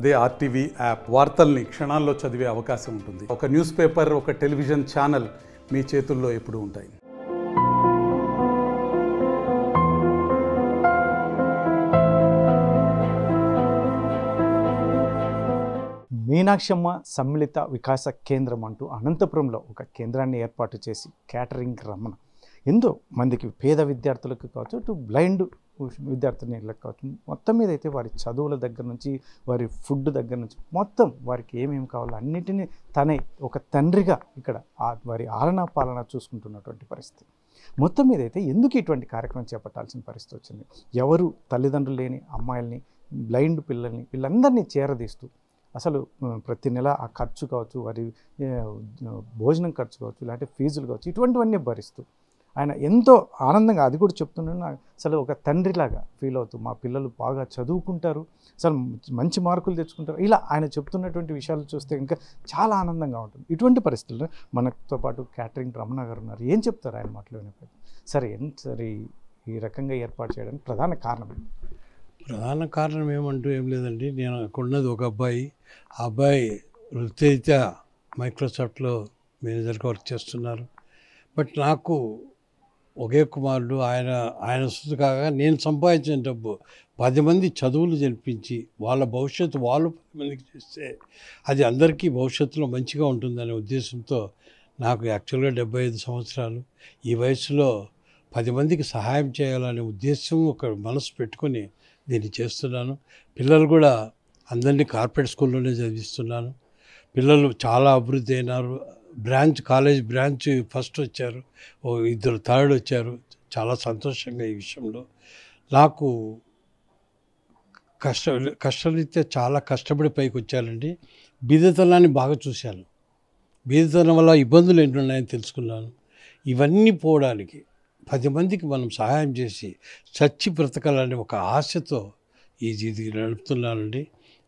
అదే RTV app వార్తల్ని క్షణాల్లో చదివే అవకాశం ఉంటుంది. ఒక న్యూస్ పేపర్, ఒక టెలివిజన్ ఛానల్ మీ చేతుల్లో ఎప్పుడూ ఉంటాయి. మీనాక్షమ్మ సమ్మిళిత వికాస కేంద్రం అంటూ అనంతపురంలో ఒక కేంద్రాన్ని ఏర్పాటు చేసి క్యాటరింగ్ రమణ ఎంతో మందికి పేద విద్యార్థులకు కావచ్చు, ఇటు బ్లైండ్ విద్యార్థినులకు కావచ్చు, మొత్తం మీద అయితే వారి చదువుల దగ్గర నుంచి వారి ఫుడ్ దగ్గర నుంచి మొత్తం వారికి ఏమేమి కావాలో అన్నిటినీ తనే ఒక తండ్రిగా ఇక్కడ వారి ఆలనా పాలన చూసుకుంటున్నటువంటి పరిస్థితి. మొత్తం మీద అయితే ఎందుకు ఇటువంటి కార్యక్రమం చేపట్టాల్సిన పరిస్థితి వచ్చింది? ఎవరు తల్లిదండ్రులు లేని అమ్మాయిల్ని, బ్లైండ్ పిల్లల్ని, వీళ్ళందరినీ చేరదీస్తూ అసలు ప్రతి నెల ఆ ఖర్చు కావచ్చు, వారి భోజనం ఖర్చు కావచ్చు, ఇలాంటి ఫీజులు కావచ్చు, ఇటువంటివన్నీ భరిస్తూ ఆయన ఎంతో ఆనందంగా అది కూడా చెప్తున్నాను. అసలు ఒక తండ్రిలాగా ఫీల్ అవుతూ మా పిల్లలు బాగా చదువుకుంటారు, అసలు మంచి మార్కులు తెచ్చుకుంటారు, ఇలా ఆయన చెప్తున్నటువంటి విషయాలు చూస్తే ఇంకా చాలా ఆనందంగా ఉంటుంది. ఇటువంటి పరిస్థితుల్లో మనతో పాటు క్యాటరింగ్ రమణ గారు ఉన్నారు. ఏం చెప్తారు ఆయన మాటలోనే? సరే సరే, ఈ రకంగా ఏర్పాటు చేయడానికి ప్రధాన కారణం ఏమంటూ ఏం లేదండి. నేను ఉన్నది ఒక అబ్బాయి. ఆ అబ్బాయి వృత్తిరీత్యా మైక్రోసాఫ్ట్లో మేనేజర్గా వర్క్ చేస్తున్నారు. బట్ నాకు ఒకే కుమారుడు. ఆయన సొత్తు కాగా నేను సంపాదించిన డబ్బు 10 మంది చదువులు జరిపించి వాళ్ళ భవిష్యత్తు వాళ్ళు 10 మందికి చేస్తే అది అందరికీ భవిష్యత్తులో మంచిగా ఉంటుందనే ఉద్దేశంతో నాకు యాక్చువల్గా 75 సంవత్సరాలు. ఈ వయసులో 10 మందికి సహాయం చేయాలనే ఉద్దేశం ఒక మనసు పెట్టుకొని దీన్ని చేస్తున్నాను. పిల్లలు కూడా అందరినీ కార్పొరేట్ స్కూల్లోనే చదివిస్తున్నాను. పిల్లలు చాలా అభివృద్ధి అయినారు. కాలేజ్ బ్రాంచ్ ఫస్ట్ వచ్చారు, 2 థర్డ్ వచ్చారు. చాలా సంతోషంగా ఈ విషయంలో. నాకు కష్టరీత్యా చాలా కష్టపడి పైకి వచ్చానండి. బీదతనాన్ని బాగా చూశాను. బీదతనం వల్ల ఇబ్బందులు ఏంటి ఉన్నాయని తెలుసుకున్నాను. ఇవన్నీ పోవడానికి 10 మందికి మనం సహాయం చేసి చచ్చి బ్రతకాలని ఒక ఆశతో ఇది నడుపుతున్నానండి.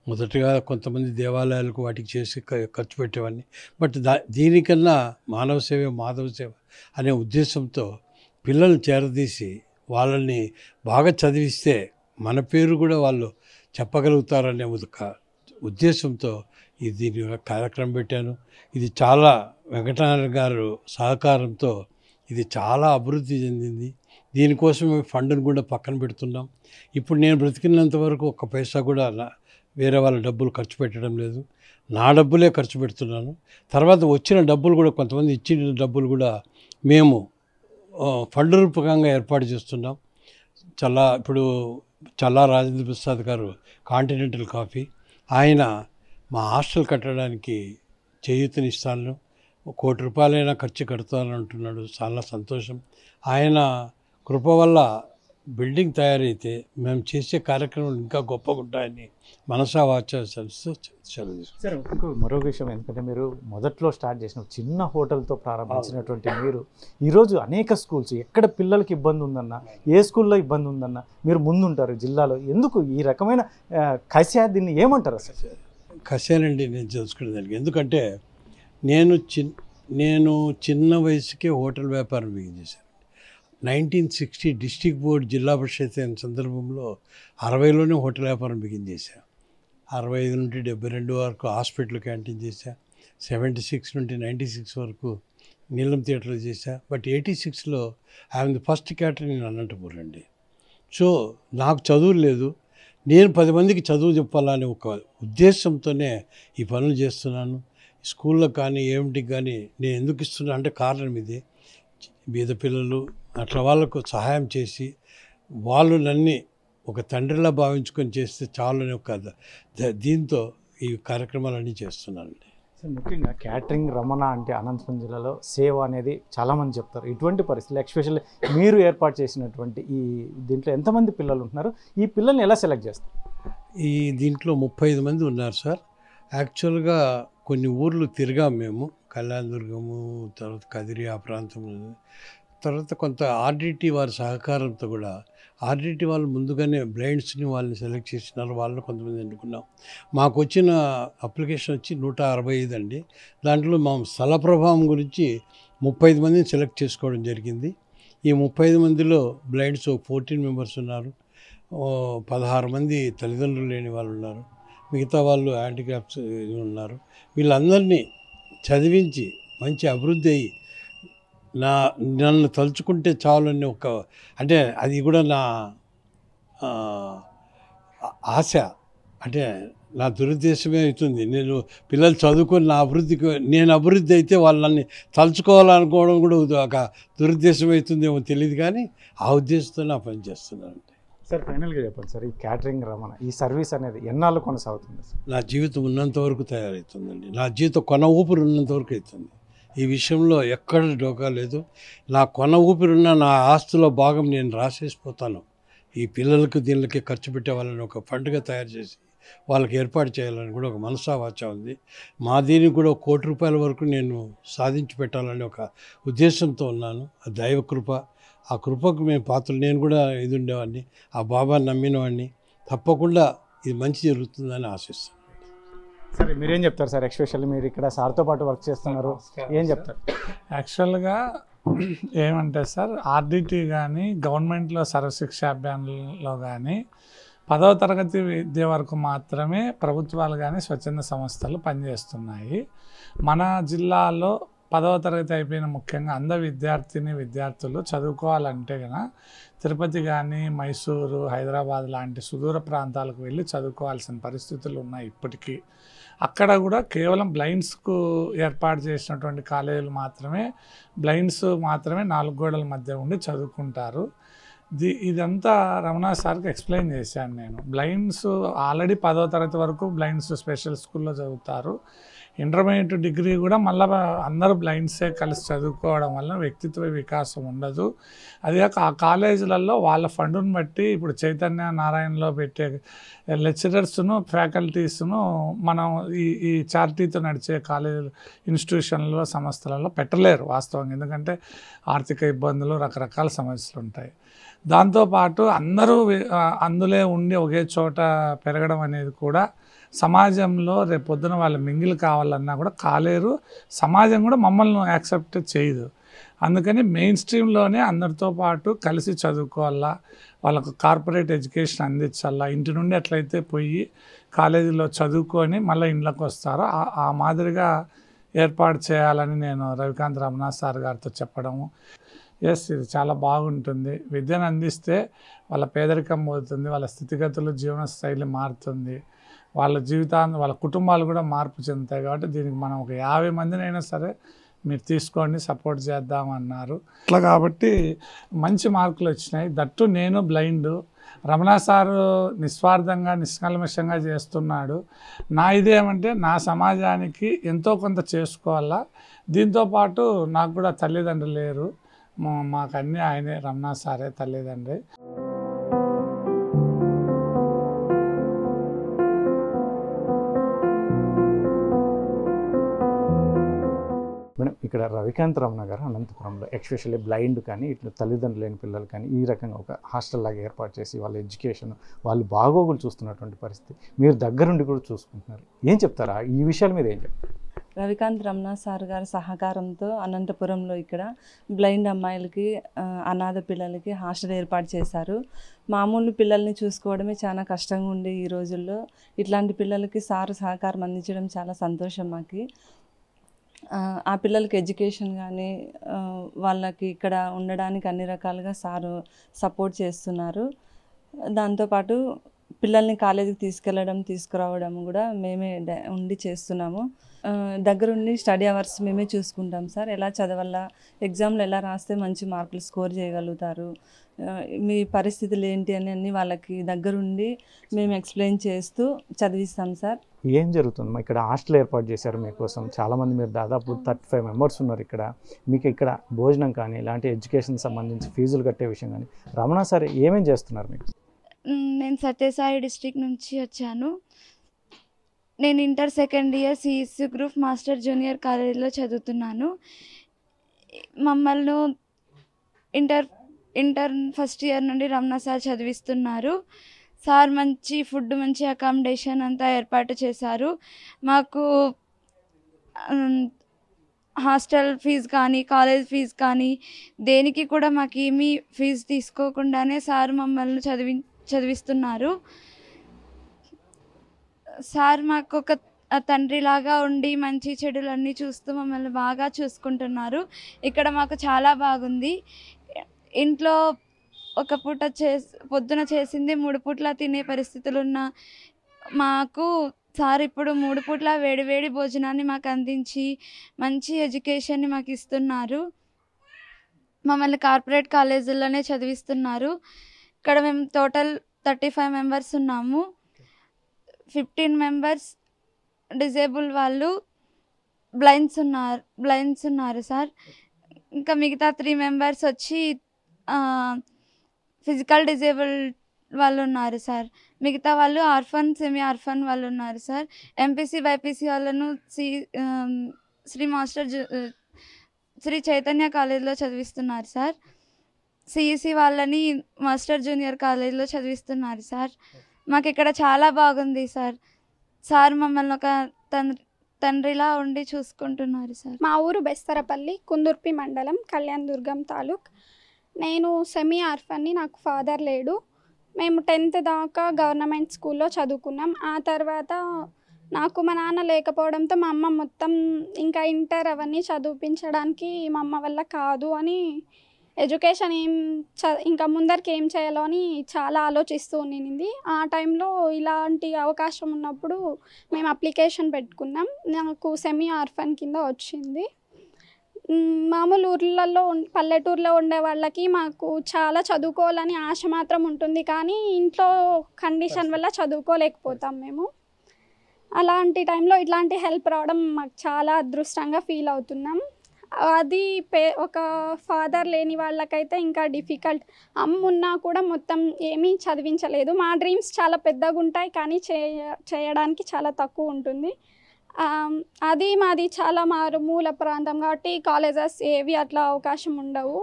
మొదటగా కొంతమంది దేవాలయాలకు వాటికి చేసి ఖర్చు పెట్టేవాడిని. బట్ దీనికన్నా మానవ సేవ మాధవ సేవ అనే ఉద్దేశంతో పిల్లల్ని చేరదీసి వాళ్ళని బాగా చదివిస్తే మన పేరు కూడా వాళ్ళు చెప్పగలుగుతారనే ఒక ఉద్దేశంతో దీని కార్యక్రమం పెట్టాను. ఇది చాలా వెంకటనారాయణ గారు సహకారంతో ఇది చాలా అభివృద్ధి చెందింది. దీనికోసం ఫండ్ను కూడా పక్కన పెడుతున్నాం. ఇప్పుడు నేను బ్రతికినంత వరకు ఒక్క పైసా కూడా వేరే వాళ్ళ డబ్బులు ఖర్చు పెట్టడం లేదు. నా డబ్బులే ఖర్చు పెడుతున్నాను. తర్వాత వచ్చిన డబ్బులు కూడా కొంతమంది ఇచ్చిన డబ్బులు కూడా మేము ఫండ్ రూపకంగా ఏర్పాటు చేస్తున్నాం. ఇప్పుడు చల్లా రాజేంద్ర ప్రసాద్ గారు కాంటినెంటల్ కాఫీ, ఆయన మా హాస్టల్ కట్టడానికి చేయూతనిస్తాను, 1 కోటి రూపాయలైనా ఖర్చు కడతానని అంటున్నాడు. చాలా సంతోషం. ఆయన కృప వల్ల బిల్డింగ్ తయారైతే మేము చేసే కార్యక్రమాలు ఇంకా గొప్పగా ఉంటాయని మనసా వాచా సెలవు. సరే, మరో విషయం, ఎందుకంటే మీరు మొదట్లో స్టార్ట్ చేసిన చిన్న హోటల్తో ప్రారంభించినటువంటి మీరు ఈరోజు అనేక స్కూల్స్, ఎక్కడ పిల్లలకి ఇబ్బంది ఉందన్నా, ఏ స్కూల్లో ఇబ్బంది ఉందన్నా మీరు ముందుంటారు జిల్లాలో. ఎందుకు ఈ రకమైన కసియా, దీన్ని ఏమంటారు అసలు? కసేనండి నేను తెలుసుకునేదానికి. ఎందుకంటే నేను చిన్న వయసుకే హోటల్ వ్యాపారం చేశాను. 1960 డిస్ట్రిక్ట్ బోర్డ్ జిల్లా పరిషత్ అయిన సందర్భంలో 60లోనే హోటల్ వ్యాపారం చేశాను. 65 నుండి 72 వరకు హాస్పిటల్ క్యాంటీన్ చేశా. 76 నుండి 96 వరకు నీలం థియేటర్లో చేశా. బట్ 86లో I'm the first catering in Anantapur అండి. సో నాకు చదువు లేదు, నేను 10 మందికి చదువు చెప్పాలనే ఒక ఉద్దేశంతోనే ఈ పనులు చేస్తున్నాను. స్కూల్లో కానీ ఏమిటికి కానీ నేను ఎందుకు ఇస్తున్నా అంటే కారణం ఇది. బీద పిల్లలు అట్లా వాళ్ళకు సహాయం చేసి వాళ్ళు నన్ను ఒక తండ్రిలా భావించుకొని చేస్తే చాలని ఒక దీంతో ఈ కార్యక్రమాలన్నీ చేస్తున్నానండి. ముఖ్యంగా క్యాటరింగ్ రమణ అంటే అనంతపురం జిల్లాలో సేవ అనేది చాలామంది చెప్తారు. ఇటువంటి పరిస్థితులు ఎస్పెషల్లీ మీరు ఏర్పాటు చేసినటువంటి ఈ దీంట్లో ఎంతమంది పిల్లలు ఉంటున్నారు? ఈ పిల్లల్ని ఎలా సెలెక్ట్ చేస్తారు? ఈ దీంట్లో 35 మంది ఉన్నారు సార్. యాక్చువల్గా కొన్ని ఊర్లు తిరిగాం మేము, కళ్యాణదుర్గము, తర్వాత కదిరి, ఆ ప్రాంతంలో. తర్వాత కొంత ఆర్డిటి వారి సహకారంతో కూడా ఆర్డిటి వాళ్ళు ముందుగానే బ్లైండ్స్ని వాళ్ళని సెలెక్ట్ చేసినారు. వాళ్ళని కొంతమంది ఎన్నుకున్నాం. మాకు వచ్చిన అప్లికేషన్ వచ్చి 165 అండి. దాంట్లో మా స్థల ప్రభావం గురించి 35 మందిని సెలెక్ట్ చేసుకోవడం జరిగింది. ఈ 35 మందిలో బ్లైండ్స్ 14 మెంబర్స్ ఉన్నారు. 16 మంది తల్లిదండ్రులు లేని వాళ్ళు ఉన్నారు. మిగతా వాళ్ళు హ్యాండిక్రాఫ్ట్స్ ఉన్నారు. వీళ్ళందరినీ చదివించి మంచి అభివృద్ధి అయ్యి నన్ను తలుచుకుంటే చాలని ఒక, అంటే అది కూడా నా ఆశ, అంటే నా దురుద్దేశమే అవుతుంది. నేను పిల్లలు చదువుకొని నా అభివృద్ధికి నేను అభివృద్ధి అయితే వాళ్ళని తలుచుకోవాలనుకోవడం కూడా ఒక దురుద్దేశం అవుతుందేమో తెలియదు, కానీ ఆ ఉద్దేశంతో నా పని చేస్తున్నాను. సార్ ఫైనల్గా చెప్పండి సార్, ఈ క్యాటరింగ్ రమణ ఈ సర్వీస్ అనేది ఎన్నాళ్ళు కొనసాగుతుంది సార్? నా జీవితం ఉన్నంత వరకు తయారవుతుందండి. నా జీవితం కొన ఊపిరి ఉన్నంత వరకు అవుతుంది. ఈ విషయంలో ఎక్కడ డోకా లేదు. నా కొన ఊపిరున్న నా ఆస్తులో భాగం నేను రాసేసిపోతాను. ఈ పిల్లలకు దీనికి ఖర్చు పెట్టే వాళ్ళని ఒక ఫండ్గా తయారు చేసి వాళ్ళకి ఏర్పాటు చేయాలని కూడా ఒక మనసావాచ ఉంది. మా దీనికి కూడా ₹1 కోటి వరకు నేను సాధించి పెట్టాలని ఒక ఉద్దేశంతో ఉన్నాను. ఆ దైవ కృప, ఆ కృపకు మేము పాత్రలు. నేను కూడా ఇది ఉండేవాడిని, ఆ బాబాని నమ్మినవాడిని. తప్పకుండా ఇది మంచి జరుగుతుందని ఆశిస్తాను. సరే మీరేం చెప్తారు సార్? ఎక్స్పెషల్లీ మీరు ఇక్కడ సార్తో పాటు వర్క్ చేస్తున్నారు, ఏం చెప్తారు? యాక్చువల్గా ఏమంటే సార్, ఆర్డిటీ కానీ గవర్నమెంట్లో సర్వశిక్ష అభియాన్లో కానీ 10వ తరగతి విద్య వరకు మాత్రమే ప్రభుత్వాలు కానీ స్వచ్ఛంద సంస్థలు పనిచేస్తున్నాయి. మన జిల్లాలో 10వ తరగతి అయిపోయిన ముఖ్యంగా అందరు విద్యార్థులు చదువుకోవాలంటే కనుక తిరుపతి కానీ మైసూరు, హైదరాబాద్ లాంటి సుదూర ప్రాంతాలకు వెళ్ళి చదువుకోవాల్సిన పరిస్థితులు ఉన్నాయి ఇప్పటికీ. అక్కడ కూడా కేవలం బ్లైండ్స్కు ఏర్పాటు చేసినటువంటి కాలేజీలు మాత్రమే, బ్లైండ్స్ మాత్రమే 4 గోడల మధ్య ఉండి చదువుకుంటారు. ఇదంతా రమణ సార్కి ఎక్స్ప్లెయిన్ చేశాను నేను. బ్లైండ్స్ ఆల్రెడీ 10వ తరగతి వరకు బ్లైండ్స్ స్పెషల్ స్కూల్లో చదువుతారు. ఇంటర్మీడియట్ డిగ్రీ కూడా మళ్ళీ అందరూ బ్లైండ్సే కలిసి చదువుకోవడం వల్ల వ్యక్తిత్వ వికాసం ఉండదు. అది కాక ఆ కాలేజీలలో వాళ్ళ ఫండును బట్టి ఇప్పుడు చైతన్య నారాయణలో పెట్టే లెక్చరర్స్ను, ఫ్యాకల్టీస్ను మనం ఈ చారిటీతో నడిచే కాలేజీలు, ఇన్స్టిట్యూషన్లలో, సంస్థలలో పెట్టలేరు వాస్తవంగా. ఎందుకంటే ఆర్థిక ఇబ్బందులు, రకరకాల సమస్యలు ఉంటాయి. దాంతోపాటు అందరూ అందులో ఉండి ఒకే చోట పెరగడం అనేది కూడా సమాజంలో రేపొద్దున వాళ్ళు మింగిల్ కావాలన్నా కూడా కాలేరు. సమాజం కూడా మమ్మల్ని యాక్సెప్ట్ చేయదు. అందుకని మెయిన్ స్ట్రీమ్లోనే అందరితో పాటు కలిసి చదువుకోవాలా, వాళ్ళకు కార్పొరేట్ ఎడ్యుకేషన్ అందించాలా. ఇంటి నుండి ఎట్లయితే పోయి కాలేజీలో చదువుకొని మళ్ళీ ఇంట్లోకి వస్తారో ఆ మాదిరిగా ఏర్పాటు చేయాలని నేను రవికాంత్ రమణ సార్ గారితో చెప్పడము. ఇది చాలా బాగుంటుంది. విద్యను అందిస్తే వాళ్ళ పేదరికం పోతుంది, వాళ్ళ స్థితిగతులు, జీవన శైలి మారుతుంది, వాళ్ళ జీవితాన్ని, వాళ్ళ కుటుంబాలు కూడా మార్పు చెందుతాయి. కాబట్టి దీనికి మనం ఒక 50 మందినైనా సరే మీరు తీసుకోండి, సపోర్ట్ చేద్దామన్నారు. అట్లా కాబట్టి మంచి మార్కులు వచ్చినాయి. దట్టు నేను బ్లైండ్, రమణ సారు నిస్వార్థంగా, నిష్కల్మషంగా చేస్తున్నాడు. నా ఇదేమంటే నా సమాజానికి ఎంతో కొంత చేసుకోవాలా. దీంతోపాటు నాకు కూడా తల్లిదండ్రులు లేరు, మాకన్నీ ఆయనే, రమణ సారే తల్లిదండ్రి. మేడం, ఇక్కడ రవికాంత్ రమణ గారు అనంతపురంలో ఎక్స్పెషల్లీ బ్లైండ్ కానీ ఇట్లా తల్లిదండ్రులు లేని పిల్లలు కానీ ఈ రకంగా ఒక హాస్టల్ లాగా ఏర్పాటు చేసి వాళ్ళ ఎడ్యుకేషన్, వాళ్ళు బాగోగులు చూస్తున్నటువంటి పరిస్థితి మీరు దగ్గరుండి కూడా చూసుకుంటున్నారు. ఏం చెప్తారా ఈ విషయాల మీద? ఏం చెప్తారు? రవికాంత్ రమణ సార్ గారి సహకారంతో అనంతపురంలో ఇక్కడ బ్లైండ్ అమ్మాయిలకి, అనాథ పిల్లలకి హాస్టల్ ఏర్పాటు చేశారు. మామూలు పిల్లల్ని చూసుకోవడమే చాలా కష్టంగా ఉండే ఈ రోజుల్లో ఇట్లాంటి పిల్లలకి సారు సహకారం అందించడం చాలా సంతోషం మాకు. ఆ పిల్లలకి ఎడ్యుకేషన్ కానీ వాళ్ళకి ఇక్కడ ఉండడానికి అన్ని రకాలుగా సారు సపోర్ట్ చేస్తున్నారు. దాంతోపాటు పిల్లల్ని కాలేజీకి తీసుకెళ్ళడం, తీసుకురావడం కూడా మేమే ఉండి చేస్తున్నాము. దగ్గరుండి స్టడీ అవర్స్ మేమే చూసుకుంటాం సార్. ఎలా చదవాలా, ఎగ్జామ్లో ఎలా రాస్తే మంచి మార్కులు స్కోర్ చేయగలుగుతారు, మీ పరిస్థితులు ఏంటి అని అన్నీ వాళ్ళకి దగ్గరుండి మేము ఎక్స్ప్లెయిన్ చేస్తూ చదివిస్తాం సార్. ఏం జరుగుతుంది ఇక్కడ? హాస్టల్ ఏర్పాటు చేశారు మీకోసం, చాలామంది, మీరు దాదాపు 35 మెంబర్స్ ఉన్నారు ఇక్కడ. మీకు ఇక్కడ భోజనం కానీ ఇలాంటి ఎడ్యుకేషన్ సంబంధించి ఫీజులు కట్టే విషయం కానీ రమణ సార్ ఏమేం చేస్తున్నారు మీకు? నేను సత్యసాయి డిస్ట్రిక్ట్ నుంచి వచ్చాను. నేను inter second year CSC group master junior కాలేజీలో చదువుతున్నాను. మమ్మల్ని ఇంటర్ ఫస్ట్ ఇయర్ నుండి రమణ సార్ చదివిస్తున్నారు. సార్ మంచి ఫుడ్, మంచి అకామిడేషన్ అంతా ఏర్పాటు చేశారు. మాకు హాస్టల్ ఫీజు కానీ, కాలేజ్ ఫీజు కానీ దేనికి కూడా మాకు ఏమీ ఫీజు తీసుకోకుండానే సార్ మమ్మల్ని చదివిస్తున్నారు. సార్ మాకు ఒక తండ్రిలాగా ఉండి మంచి చెడులన్నీ చూస్తూ మమ్మల్ని బాగా చూసుకుంటున్నారు. ఇక్కడ మాకు చాలా బాగుంది. ఇంట్లో ఒక పూట పొద్దున చేసింది 3 పూట్ల తినే పరిస్థితులు ఉన్న మాకు సార్ ఇప్పుడు 3 పూట్ల వేడి భోజనాన్ని మాకు అందించి మంచి ఎడ్యుకేషన్ని మాకు ఇస్తున్నారు. మమ్మల్ని కార్పొరేట్ కాలేజీల్లోనే చదివిస్తున్నారు. ఇక్కడ మేము టోటల్ 35 మెంబర్స్ ఉన్నాము. 15 మెంబర్స్ డిజేబుల్ వాళ్ళు బ్లైండ్స్ ఉన్నారు సార్. ఇంకా మిగతా 3 మెంబర్స్ వచ్చి ఫిజికల్ డిజేబుల్ వాళ్ళు ఉన్నారు సార్. మిగతా వాళ్ళు ఆర్ఫన్ సెమీ ఆర్ఫన్ వాళ్ళు ఉన్నారు సార్. ఎంపీసీ బైపీసీ వాళ్ళను శ్రీ చైతన్య కాలేజీలో చదివిస్తున్నారు సార్. సిఈసి వాళ్ళని మాస్టర్ జూనియర్ కాలేజీలో చదివిస్తున్నారు సార్. మాకు ఇక్కడ చాలా బాగుంది సార్. సార్ మమ్మల్ని ఒక తండ్రిలా ఉండి చూసుకుంటున్నారు సార్. మా ఊరు బెస్తరపల్లి, కుందుర్పి మండలం, కళ్యాణ్ దుర్గం తాలూక్. నేను సెమీ ఆర్ఫన్ని, నాకు ఫాదర్ లేడు. మేము 10th దాకా గవర్నమెంట్ స్కూల్లో చదువుకున్నాం. ఆ తర్వాత నాకు మా నాన్న లేకపోవడంతో మా అమ్మ మొత్తం ఇంకా ఇంటర్ అవన్నీ చదివించడానికి మా అమ్మ వల్ల కాదు అని ఎడ్యుకేషన్ ఇంకా ముందరికి ఏం చేయాలో అని చాలా ఆలోచిస్తూ ఉండింది. ఆ టైంలో ఇలాంటి అవకాశం ఉన్నప్పుడు మేము అప్లికేషన్ పెట్టుకున్నాం. నాకు సెమీ ఆర్ఫన్ కింద వచ్చింది. మామూలు ఊర్లలో పల్లెటూరులో ఉండే వాళ్ళకి మాకు చాలా చదువుకోవాలని ఆశ మాత్రం ఉంటుంది, కానీ ఇంట్లో కండిషన్ వల్ల చదువుకోలేకపోతాం మేము. అలాంటి టైంలో ఇట్లాంటి హెల్ప్ రావడం మాకు చాలా అదృష్టంగా ఫీల్ అవుతున్నాం. అది ఒక ఫాదర్ లేని వాళ్ళకైతే ఇంకా డిఫికల్ట్. అమ్మున్నా కూడా మొత్తం ఏమీ చదివించలేదు. మా డ్రీమ్స్ చాలా పెద్దగా ఉంటాయి, కానీ చేయడానికి చాలా తక్కువ ఉంటుంది. అది మాది చాలా మారుమూల ప్రాంతం కాబట్టి కాలేజెస్ ఏవి అట్లా అవకాశం ఉండవు.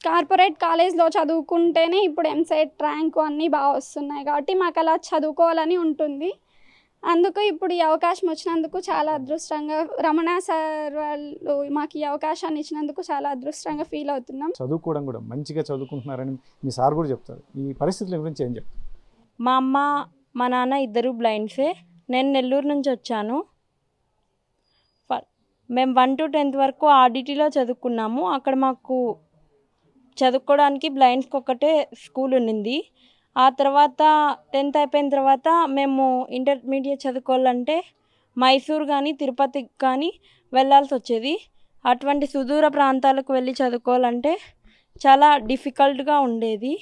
కార్పొరేట్ కాలేజ్లో చదువుకుంటేనే ఇప్పుడు ఎంసెట్ ర్యాంకు అన్నీ బాగా వస్తున్నాయి కాబట్టి మాకు అలా చదువుకోవాలని ఉంటుంది. అందుకు ఇప్పుడు ఈ అవకాశం వచ్చినందుకు చాలా అదృష్టంగా, రమణ సార్ వాళ్ళు మాకు ఈ అవకాశాన్ని ఇచ్చినందుకు చాలా అదృష్టంగా ఫీల్ అవుతున్నాం. చదువుకోవడం కూడా మంచిగా చదువుకుంటున్నారని మీ సార్ కూడా చెప్తారు. ఈ పరిస్థితుల గురించి ఏం చెప్తారు? మా అమ్మ మా నాన్న ఇద్దరు బ్లైండ్సే. నేను నెల్లూరు నుంచి వచ్చాను. మేము 1 to 10th వరకు ఆర్డిటీలో చదువుకున్నాము. అక్కడ మాకు చదువుకోవడానికి బ్లైండ్స్కి ఒక్కటే స్కూల్ ఉండింది. ఆ తర్వాత 10th అయిపోయిన తర్వాత మేము ఇంటర్మీడియట్ చదువుకోవాలంటే మైసూర్ కానీ తిరుపతికి కానీ వెళ్ళాల్సి వచ్చేది. అటువంటి సుదూర ప్రాంతాలకు వెళ్ళి చదువుకోవాలంటే చాలా డిఫికల్ట్గా ఉండేది.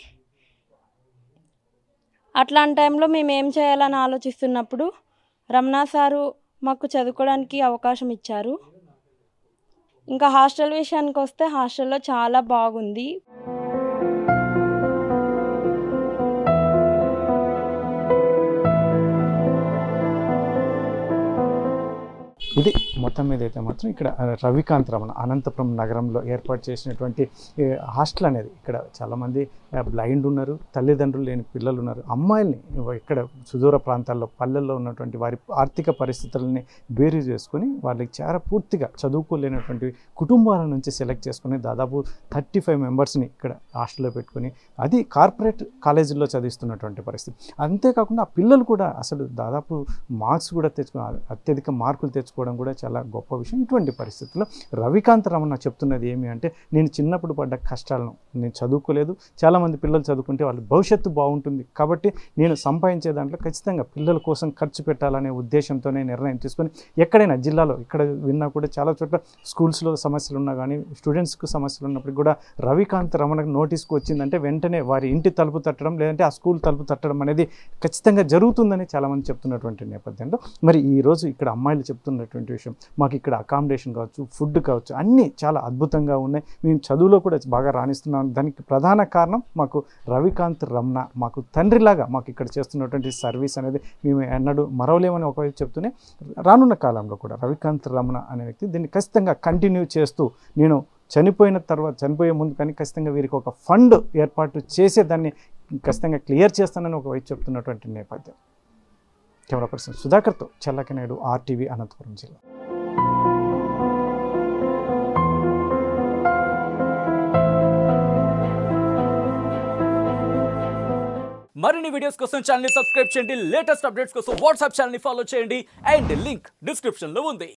అట్లాంటి టైంలో మేము ఏం చేయాలని ఆలోచిస్తున్నప్పుడు రమణ సారు మాకు చదువుకోవడానికి అవకాశం ఇచ్చారు. ఇంకా హాస్టల్ విషయానికి వస్తే హాస్టల్లో చాలా బాగుంది. ఇది మొత్తం మీద అయితే మాత్రం ఇక్కడ రవికాంత్ రమణ అనంతపురం నగరంలో ఏర్పాటు చేసినటువంటి హాస్టల్ అనేది, ఇక్కడ చాలామంది బ్లైండ్ ఉన్నారు, తల్లిదండ్రులు లేని పిల్లలు ఉన్నారు. అమ్మాయిల్ని ఇక్కడ సుదూర ప్రాంతాల్లో పల్లెల్లో ఉన్నటువంటి వారి ఆర్థిక పరిస్థితులని బేరీ చేసుకొని వాళ్ళకి చాలా పూర్తిగా చదువుకోలేనటువంటి కుటుంబాల నుంచి సెలెక్ట్ చేసుకుని దాదాపు 35 మెంబర్స్ని ఇక్కడ హాస్టల్లో పెట్టుకొని అది కార్పొరేట్ కాలేజీల్లో చదివిస్తున్నటువంటి పరిస్థితి. అంతేకాకుండా ఆ పిల్లలు కూడా అసలు దాదాపు మార్క్స్ కూడా అత్యధిక మార్కులు తెచ్చుకోవడం కూడా చాలా గొప్ప విషయం. ఇటువంటి పరిస్థితుల్లో రవికాంత్ రమణ చెప్తున్నది ఏమి అంటే, నేను చిన్నప్పుడు పడ్డ కష్టాలను, నేను చదువుకోలేదు, చాలామంది పిల్లలు చదువుకుంటే వాళ్ళ భవిష్యత్తు బాగుంటుంది కాబట్టి నేను సంపాదించే దాంట్లో ఖచ్చితంగా పిల్లల కోసం ఖర్చు పెట్టాలనే ఉద్దేశంతోనే నిర్ణయం తీసుకొని ఎక్కడైనా జిల్లాలో ఇక్కడ విన్నా కూడా చాలా చోట్ల స్కూల్స్లో సమస్యలు ఉన్నా కానీ స్టూడెంట్స్కు సమస్యలు ఉన్నప్పుడు కూడా రవికాంత్ రమణకు నోటీస్కి వచ్చిందంటే వెంటనే వారి ఇంటి తలుపు తట్టడం లేదంటే ఆ స్కూల్ తలుపు తట్టడం అనేది ఖచ్చితంగా జరుగుతుందని చాలామంది చెప్తున్నటువంటి నేపథ్యంలో మరి ఈరోజు ఇక్కడ అమ్మాయిలు చెప్తున్నటువంటి విషయం, మాకు ఇక్కడ అకామిడేషన్ కావచ్చు, ఫుడ్ కావచ్చు, అన్నీ చాలా అద్భుతంగా ఉన్నాయి, మేము చదువులో కూడా బాగా రాణిస్తున్నాం. దానికి ప్రధాన కారణం మాకు రవికాంత్ రమణ మాకు తండ్రిలాగా మాకు ఇక్కడ చేస్తున్నటువంటి సర్వీస్ అనేది మేము ఎన్నడూ మరవలేమని ఒకవైపు చెప్తూనే రానున్న కాలంలో కూడా రవికాంత్ రమణ అనే వ్యక్తి దీన్ని ఖచ్చితంగా కంటిన్యూ చేస్తూ నేను చనిపోయే ముందు కానీ ఖచ్చితంగా వీరికి ఒక ఫండ్ ఏర్పాటు చేసే దాన్ని ఖచ్చితంగా క్లియర్ చేస్తానని ఒకవైపు చెప్తున్నటువంటి నేపథ్యం. కెమెరా పర్సన్ సుధాకర్తో చల్లకి నాయుడు, RTV, అనంతపురం జిల్లా. మరిన్ని వీడియోస్ కోసం ఛానల్ ని సబ్స్క్రైబ్ చేయండి, లేటెస్ట్ అప్డేట్స్ కోసం వాట్సాప్ ఛానల్ ని ఫాలో చేయండి అండ్ లింక్ డిస్క్రిప్షన్ లో ఉంది.